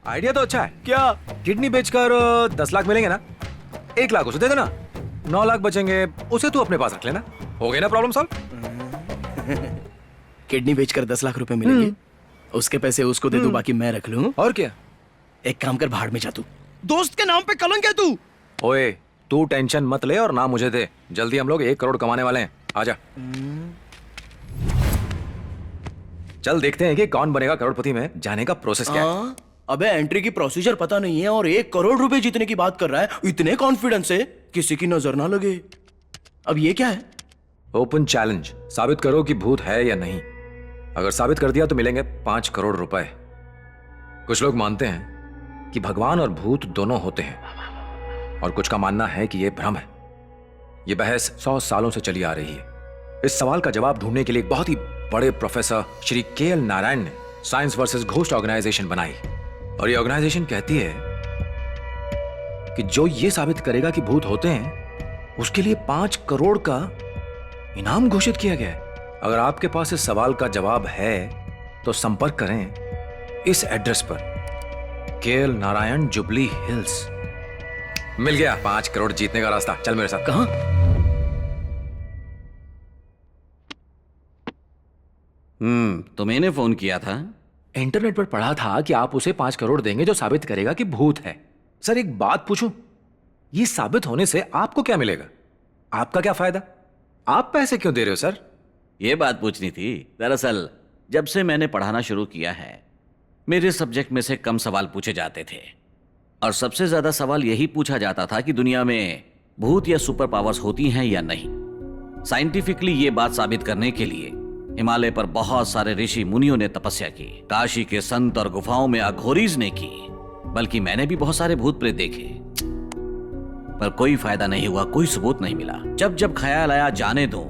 Idea तो अच्छा है। क्या? किडनी बेचकर 10 लाख मिलेंगे ना, 1 लाख उसे दे देना, 9 लाख बचेंगे, उसे तू अपने पास रख लेना, हो गई ना प्रॉब्लम सॉल्व। किडनी बेचकर 10 लाख रुपए मिलेंगे, उसके पैसे उसको दे दूं, बाकी मैं रख लूं। और क्या। एक काम कर, भाड़ में जा तू, दोस्त के नाम पे कलंक है तू। ओए तू टेंशन मत ले और ना मुझे दे, जल्दी हम लोग 1 करोड़ कमाने वाले हैं, आजा। चल देखते हैं कि कौन बनेगा करोड़पति में जाने का प्रोसेस क्या है। अबे एंट्री की प्रोसीजर पता नहीं है और 1 करोड़ रुपए जीतने की बात कर रहा है, इतने कॉन्फिडेंस से किसी की नजर ना लगे। अब ये क्या है? ओपन चैलेंज, साबित करो कि भूत है या नहीं। अगर साबित कर दिया तो मिलेंगे 5 करोड़ रुपए। कुछ लोग मानते हैं कि भगवान और भूत दोनों होते हैं और कुछ का मानना है कि यह भ्रम है। यह बहस 100 सालों से चली आ रही है। इस सवाल का जवाब ढूंढने के लिए एक बहुत ही बड़े प्रोफेसर श्री के.एल. नारायण ने साइंस वर्सेस घोस्ट ऑर्गेनाइजेशन बनाई और ये ऑर्गेनाइजेशन कहती है कि जो ये साबित करेगा कि भूत होते हैं उसके लिए 5 करोड़ का इनाम घोषित किया गया है। अगर आपके पास इस सवाल का जवाब है तो संपर्क करें इस एड्रेस पर, के.एल. नारायण, जुबली हिल्स। मिल गया 5 करोड़ जीतने का रास्ता, चल मेरे साथ। कहां? तुम्हें फोन किया था? इंटरनेट पर पढ़ा था कि आप उसे 5 करोड़ देंगे जो साबित करेगा कि भूत है। सर एक बात पूछूं, ये साबित होने से आपको क्या मिलेगा? आपका क्या फायदा? आप पैसे क्यों दे रहे हो सर? ये बात पूछनी थी। दरअसल जब से मैंने पढ़ाना शुरू किया है, मेरे सब्जेक्ट में से कम सवाल पूछे जाते थे और सबसे ज्यादा सवाल यही पूछा जाता था कि दुनिया में भूत या सुपर पावर्स होती हैं या नहीं। साइंटिफिकली ये बात साबित करने के लिए हिमालय पर बहुत सारे ऋषि मुनियों ने तपस्या की, काशी के संत और गुफाओं में अघोरीज ने की, बल्कि मैंने भी बहुत सारे भूत प्रेत देखे, पर कोई फायदा नहीं हुआ, कोई सबूत नहीं मिला। जब जब ख्याल आया जाने दो,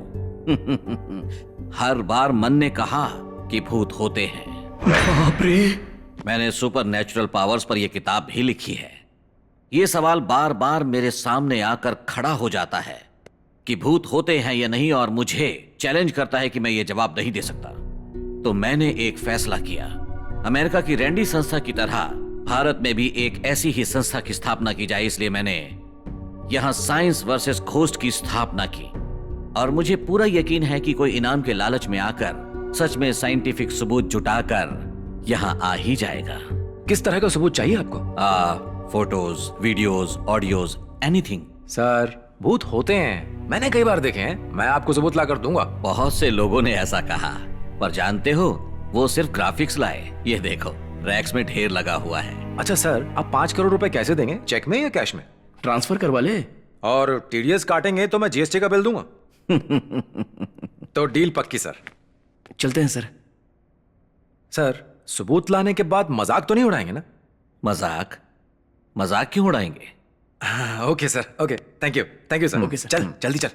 हर बार मन ने कहा कि भूत होते हैं। बाप रे! मैंने सुपर नेचुरल पावर्स पर यह किताब भी लिखी है। यह सवाल बार बार मेरे सामने आकर खड़ा हो जाता है कि भूत होते हैं या नहीं, और मुझे चैलेंज करता है कि मैं ये जवाब नहीं दे सकता। तो मैंने एक फैसला किया, अमेरिका की रैंडी संस्था की तरह भारत में भी एक ऐसी ही संस्था की स्थापना की जाए। इसलिए मैंने यहां साइंस वर्सेस घोस्ट की स्थापना की और मुझे पूरा यकीन है कि कोई इनाम के लालच में आकर सच में साइंटिफिक सबूत जुटाकर यहां आ ही जाएगा। किस तरह का सबूत चाहिए आपको? Photos, videos, audios, anything. Sir भूत होते हैं, मैंने कई बार देखे हैं, मैं आपको सबूत ला कर दूंगा। बहुत से लोगों ने ऐसा कहा, पर जानते हो वो सिर्फ ग्राफिक्स लाए। ये देखो रैक्स में ढेर लगा हुआ है। अच्छा सर, आप 5 करोड़ रुपए कैसे देंगे, चेक में या कैश में? ट्रांसफर करवा ले। और टीडीएस काटेंगे तो मैं जीएसटी का बिल दूंगा। तो डील पक्की सर। चलते हैं सर। सर सबूत लाने के बाद मजाक तो नहीं उड़ाएंगे ना? मजाक? मजाक क्यों उड़ाएंगे? Okay sir, okay, thank you sir. Okay sir. चल जल्दी चल,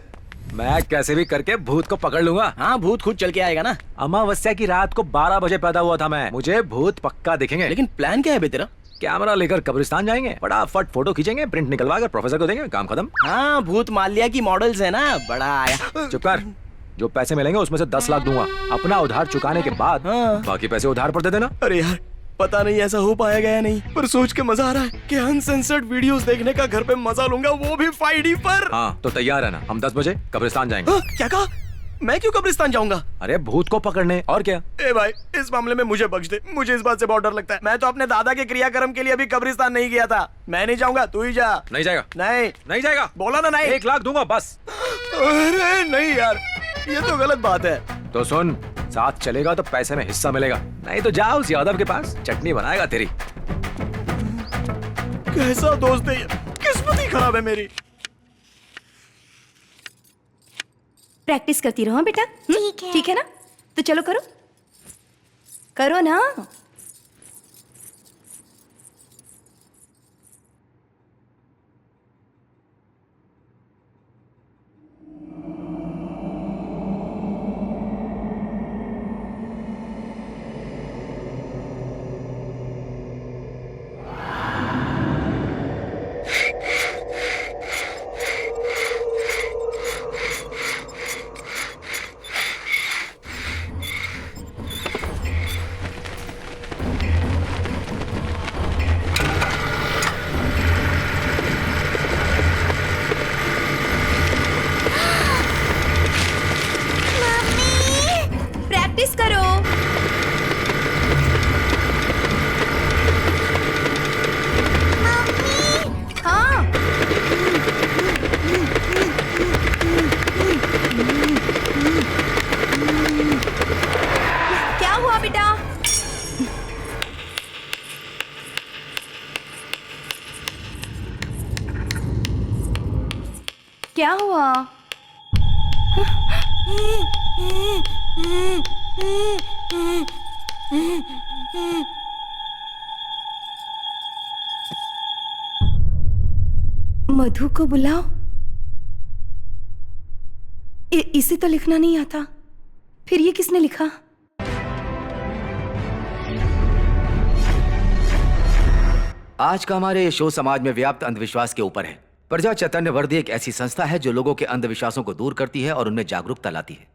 मैं कैसे भी करके भूत को पकड़ लूंगा। हाँ, भूत खुद चल के आएगा ना। अमावस्या की रात को 12 बजे पैदा हुआ था मैं, मुझे भूत पक्का दिखेंगे। लेकिन प्लान क्या है बे तेरा? कैमरा लेकर कब्रिस्तान जाएंगे, फटाफट फोटो खींचेंगे, प्रिंट निकलवा कर प्रोफेसर को देंगे, काम खत्म। हाँ, भूत माल्या की मॉडल्स है ना, बड़ा आया। चुप कर, जो पैसे मिलेंगे उसमें से 10 लाख दूंगा, अपना उधार चुकाने के बाद बाकी पैसे उधार पर दे देना। अरे यार, पता नहीं ऐसा हो पाएगा या नहीं, पर सोच के मजा आ रहा है कि अनसेंसर्ड वीडियोस देखने का घर पे मजा लूंगा, वो भी 5D पर। हाँ तो तैयार है ना, हम 10 बजे कब्रिस्तान जाएंगे। क्या कहा? मैं क्यों कब्रिस्तान जाऊंगा? अरे भूत को पकड़ने, और क्या। ए भाई, इस मामले में मुझे बख्श दे, मुझे इस बात से बहुत डर लगता है। मैं तो अपने दादा के क्रियाक्रम के लिए अभी कब्रिस्तान नहीं गया था। मैं नहीं जाऊंगा, तू ही जा। नहीं जाएगा? नहीं जाएगा, बोला ना नहीं। 1 लाख दूंगा बस। अरे नहीं यार, ये तो गलत बात है। तो सुन, साथ चलेगा तो पैसे में हिस्सा मिलेगा, नहीं तो जा उस यादव के पास, चटनी बनाएगा तेरी। कैसा दोस्त है ये, किस्मत ही खराब है मेरी। प्रैक्टिस करती रहो बेटा। ठीक है ना? तो चलो करो, करो ना। क्या हुआ? मधु को बुलाओ। इसे तो लिखना नहीं आता, फिर ये किसने लिखा? आज का हमारे ये शो समाज में व्याप्त अंधविश्वास के ऊपर है। प्रजा चैतन्य वर्दी एक ऐसी संस्था है जो लोगों के अंधविश्वासों को दूर करती है और उनमें जागरूकता लाती है।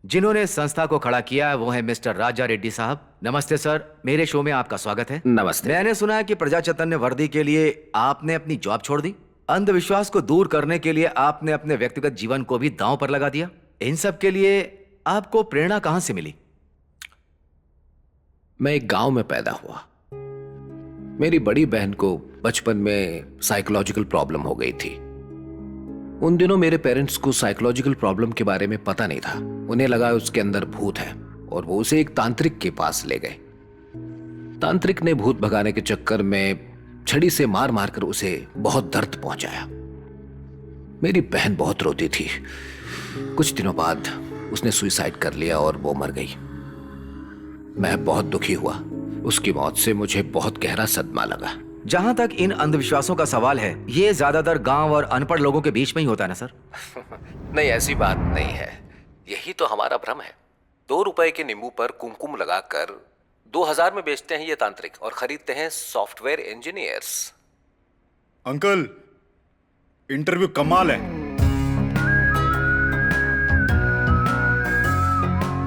जिन्होंने इस संस्था को खड़ा किया है वो है मिस्टर राजा रेड्डी साहब। नमस्ते सर, मेरे शो में आपका स्वागत है। नमस्ते। मैंने सुना है कि प्रजा चैतन्य वर्दी के लिए आपने अपनी जॉब छोड़ दी, अंधविश्वास को दूर करने के लिए आपने अपने व्यक्तिगत जीवन को भी दांव पर लगा दिया। इन सब के लिए आपको प्रेरणा कहां से मिली? मैं एक गांव में पैदा हुआ। मेरी बड़ी बहन को बचपन में साइकोलॉजिकल प्रॉब्लम हो गई थी। उन दिनों मेरे पेरेंट्स को साइकोलॉजिकल प्रॉब्लम के बारे में पता नहीं था। उन्हें लगा उसके अंदर भूत है और वो उसे एक तांत्रिक के पास ले गए। तांत्रिक ने भूत भगाने के चक्कर में छड़ी से मार मारकर उसे बहुत दर्द पहुंचाया। मेरी बहन बहुत रोती थी। कुछ दिनों बाद उसने सुसाइड कर लिया और वो मर गई। मैं बहुत दुखी हुआ। उसकी मौत से मुझे बहुत गहरा सदमा लगा। जहां तक इन अंधविश्वासों का सवाल है, ये ज्यादातर गांव और अनपढ़ लोगों के बीच में ही होता है ना सर? नहीं, ऐसी बात नहीं है। यही तो हमारा भ्रम है। 2 रुपए के नींबू पर कुमकुम लगाकर 2000 में बेचते हैं ये तांत्रिक और खरीदते हैं सॉफ्टवेयर इंजीनियर्स। अंकल, इंटरव्यू कमाल है।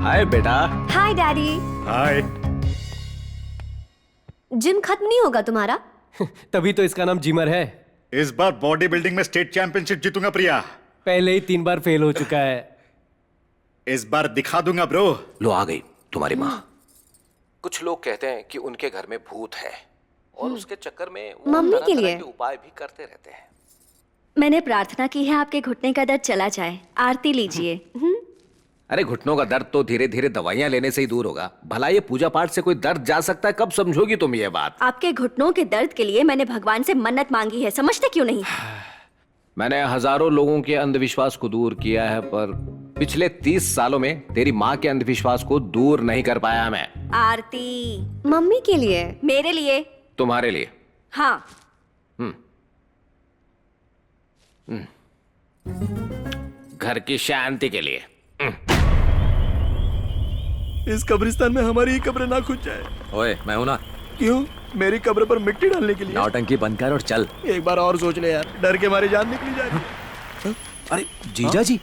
हाय बेटा। हाय डैडी। हाय। जिम खत्म नहीं होगा तुम्हारा? तभी तो इसका नाम जिमर है। इस बार बॉडी बिल्डिंग में स्टेट चैंपियनशिप जीतूंगा प्रिया। पहले ही 3 बार फेल हो चुका है। इस बार दिखा दूंगा ब्रो। लो आ गई तुम्हारी माँ। कुछ लोग कहते हैं कि उनके घर में भूत है और उसके चक्कर में वो मम्मी के तरह-तरह लिए के उपाय भी करते रहते हैं। मैंने प्रार्थना की है आपके घुटने का दर्द चला जाए। आरती लीजिए। अरे घुटनों का दर्द तो धीरे धीरे दवाइयां लेने से ही दूर होगा। भला ये पूजा पाठ से कोई दर्द जा सकता है? कब समझोगी तुम ये बात? आपके घुटनों के दर्द के लिए मैंने भगवान से मन्नत मांगी है, समझते क्यों नहीं? मैंने हजारों लोगों के अंधविश्वास को दूर किया है, पर पिछले 30 सालों में तेरी माँ के अंधविश्वास को दूर नहीं कर पाया मैं। आरती मम्मी के लिए, मेरे लिए, तुम्हारे लिए। हाँ। घर की शांति के लिए। इस कब्रिस्तान में हमारी ही कब्र ना खुद जाए। ओए, मैं हूं ना। क्यों? मेरी कब्र पर मिट्टी डालने के लिए? नौटंकी बंद कर और चल। एक बार और सोच ले यार, डर के मारे जान निकली जा रही है। अरे जीजा जी,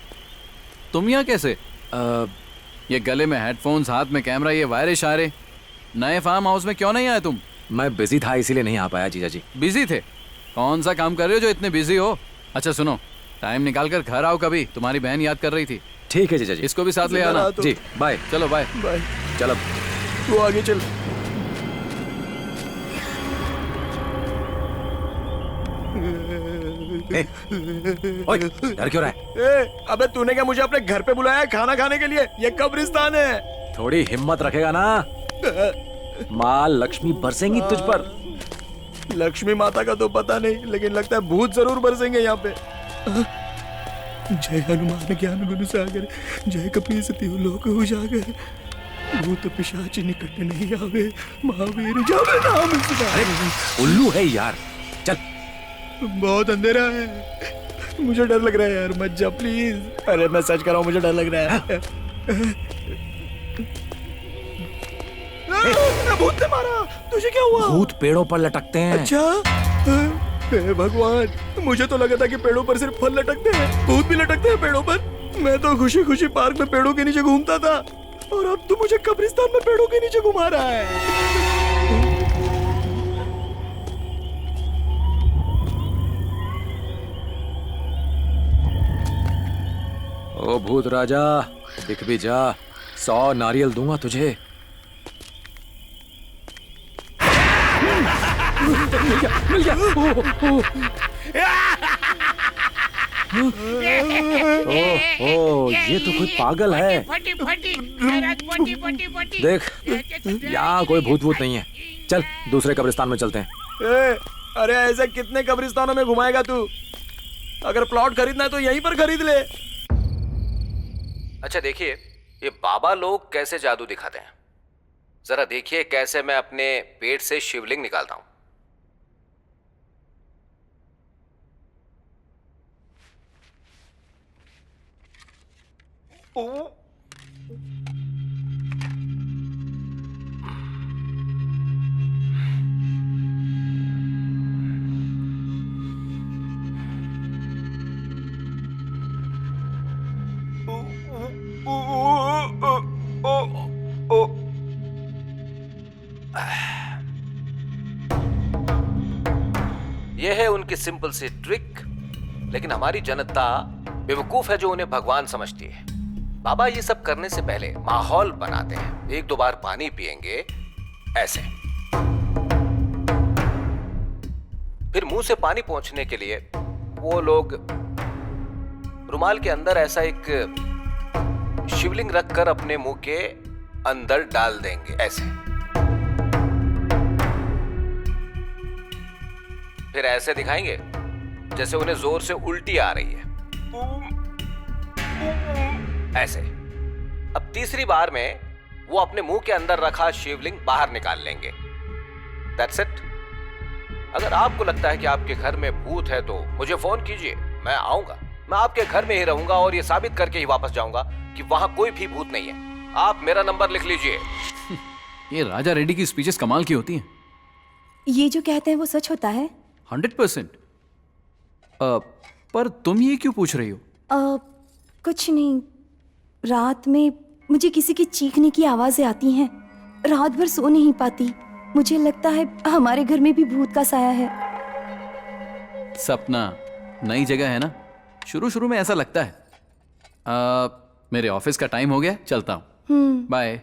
तुम यहाँ कैसे? ये गले में हेडफोन्स, हाथ में कैमरा, ये वायरे इशारे। नए फार्म हाउस में क्यों नहीं आए तुम? मैं बिजी था इसीलिए नहीं आ पाया जीजा जी। बिजी थे? कौन सा काम कर रहे हो जो इतने बिजी हो? अच्छा सुनो, टाइम निकाल कर घर आओ कभी, तुम्हारी बहन याद कर रही थी। ठीक है जीजा जी। इसको भी साथ ले आना। जी बाय। चलो बाय। बाय। चलो तू आगे चल। ओए, डर क्यों रहा है? अबे तूने क्या मुझे अपने घर पे बुलाया खाना खाने के लिए? ये कब्रिस्तान है। थोड़ी हिम्मत रखेगा ना, माँ लक्ष्मी बरसेंगी तुझ पर। लक्ष्मी माता का तो पता नहीं, लेकिन लगता है भूत जरूर बरसेंगे यहाँ पे। जय हनुमान ज्ञान गुण सागर, जय कपीस तिहु लोक उजागर, भूत पिशाच निकट नहीं आवे, महावीर जावे नाम सुनावे। उल्लू है यार, चल। बहुत अंधेरा है, मुझे डर लग रहा है यार, मत जा प्लीज। अरे मैं सच कर रहा हूँ, मुझे डर लग रहा है। भूत ने मारा। तुझे क्या हुआ? भूत पेड़ों पर लटकते हैं। अच्छा, हे भगवान, मुझे तो लगा था कि पेड़ों पर सिर्फ फल लटकते हैं, भूत भी लटकते हैं पेड़ों पर। मैं तो खुशी खुशी पार्क में पेड़ों के नीचे घूमता था, और अब तू मुझे कब्रिस्तान में पेड़ों के नीचे घुमा रहा है। ओ भूत राजा, दिख भी जा, 100 नारियल दूंगा तुझे। मिल गया। ओह, ये तो कोई पागल है। देख, यहाँ कोई भूत वूत नहीं है। चल दूसरे कब्रिस्तान में चलते हैं। अरे ऐसे कितने कब्रिस्तानों में घुमाएगा तू? अगर प्लॉट खरीदना है तो यहीं पर खरीद ले। अच्छा देखिए, ये बाबा लोग कैसे जादू दिखाते हैं, जरा देखिए कैसे मैं अपने पेट से शिवलिंग निकालता हूं। यह है उनकी सिंपल सी ट्रिक, लेकिन हमारी जनता बेवकूफ है जो उन्हें भगवान समझती है। बाबा ये सब करने से पहले माहौल बनाते हैं, एक दो बार पानी पिएंगे ऐसे, फिर मुंह से पानी पहुंचने के लिए वो लोग रुमाल के अंदर ऐसा एक शिवलिंग रखकर अपने मुंह के अंदर डाल देंगे ऐसे, फिर ऐसे दिखाएंगे जैसे उन्हें जोर से उल्टी आ रही है, ऐसे। अब तीसरी बार में वो अपने मुंह के अंदर रखा शिवलिंग बाहर निकाल लेंगे। That's it। अगर आपको लगता है कि आपके घर में भूत है तो मुझे फोन कीजिए, मैं आऊंगा, मैं आपके घर में ही रहूंगा और ये साबित करके ही वापस जाऊंगा कि वहां कोई भी भूत नहीं है। आप मेरा नंबर लिख लीजिए। ये राजा रेड्डी की स्पीचेस कमाल की होती हैं। ये जो कहते हैं वो सच होता है? 100%। पर तुम ये क्यों पूछ रही हो? कुछ नहीं, रात में मुझे किसी की चीखने की आवाजें आती हैं, रात भर सो नहीं पाती। मुझे लगता है हमारे घर में भी भूत का साया है। सपना, नई जगह है ना, शुरू शुरू में ऐसा लगता है। मेरे ऑफिस का टाइम हो गया, चलता हूँ। बाय।